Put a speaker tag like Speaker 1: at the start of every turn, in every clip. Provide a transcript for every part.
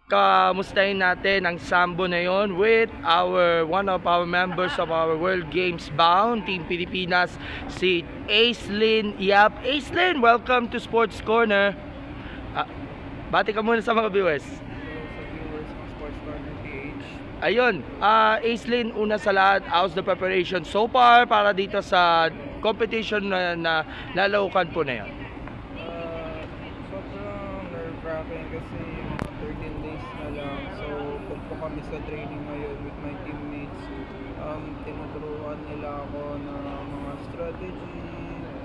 Speaker 1: kamustahin natin ang sambo na yon with one of our members of our World Games bound Team Pilipinas, si Aislinn Yap. Aislinn, welcome to Sports Corner. Bati ka muna sa mga viewers.
Speaker 2: Sa viewers ng Sports Corner PH.
Speaker 1: Ayun, Aislinn, una sa lahat, how's the preparation so far para dito sa competition na lalaukan po na yan?
Speaker 2: Sobrang nerve-wracking kasi mga 13 days na lang. So, pag po kami sa training ngayon with my teammates, tinuturuan nila ako ng mga strategy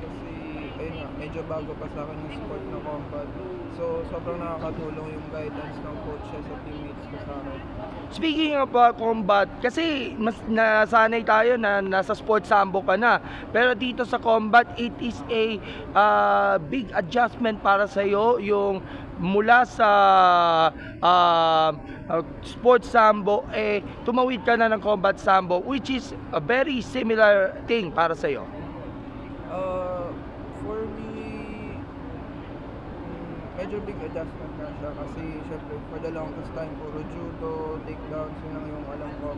Speaker 2: kasi ayun nga, medyo bago pa sa akin yung sport na combat. So, sobrang nakakatulong yung guidance ng coach sa teammates ko sa akin.
Speaker 1: Speaking of combat, kasi mas nasanay tayo na nasa sports sambo ka na. Pero dito sa combat, it is a big adjustment para sa iyo yung mula sa sports sambo tumawid ka na ng combat sambo, which is a very similar thing para sa iyo.
Speaker 2: For me, medyo big adjustment na siya kasi syempre for the longest time puro judo, takedowns, yun lang yung alam ko.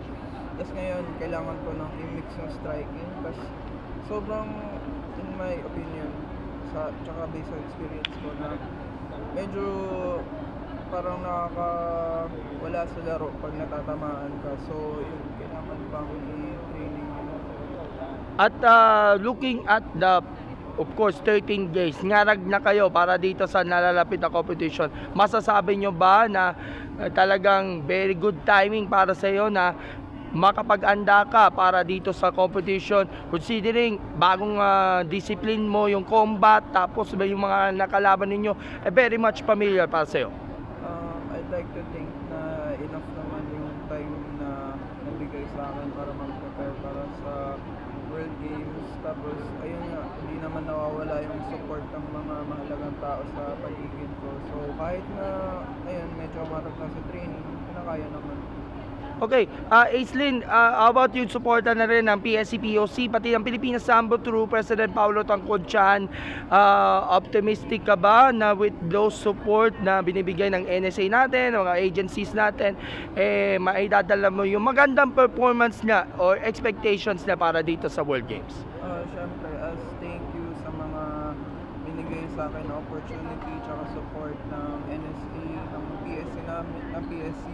Speaker 2: Tapos ngayon, kailangan ko ng i-mix yung striking. Tapos sobrang, in my opinion, tsaka based on experience ko na medyo parang nakakawala sa laro pag natatamaan ka. So yun, kailangan pang i-training.
Speaker 1: At looking at the, of course, 13 days, ngarag na kayo para dito sa nalalapit na competition. Masasabi nyo ba na talagang very good timing para sa iyo na makapag-anda ka para dito sa competition, considering bagong discipline mo yung combat, tapos yung mga nakalaban ninyo very much familiar para sa iyo?
Speaker 2: I'd like to think na enough naman yung time na nabigay sa akin para mag-prepare para sa World Games. Tapos, ayun nga, hindi naman nawawala yung support ng mga mahalagang tao sa paligid ko. So, kahit na, ayun, medyo marag na sa training, kinakaya naman.
Speaker 1: Okay, Aislinn, how about yung suporta na rin ng PSC-POC, pati ng Pilipinas Sambo through President Paulo Tangkod-chan? Optimistic ka ba na with those support na binibigay ng NSA natin, mga agencies natin, maidadala mo yung magandang performance niya or expectations na para dito sa World Games?
Speaker 2: Siyempre, as thank you sa mga binigay sa akin na opportunity tsaka support ng NSA, ng PSC namin, ng PSC,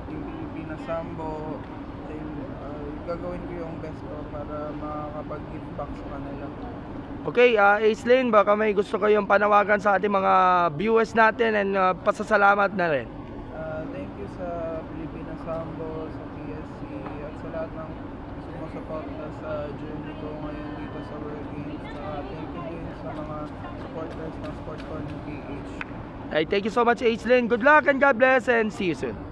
Speaker 2: yung Pilipinas Sambo, gagawin ko yung best ko para makakapag-give back sa kanila.
Speaker 1: Okay, Aislinn, baka may gusto kayong panawagan sa ating mga viewers natin and pasasalamat na rin.
Speaker 2: Thank you sa Pilipinas Sambo, sa PSC, at sa lahat ng sumusuporta sa journey ko ngayon dito sa World Games. Thank you din sa mga supporters ng Sports Corner PH.
Speaker 1: Thank you so much, Aislinn. Good luck and God bless and see you soon.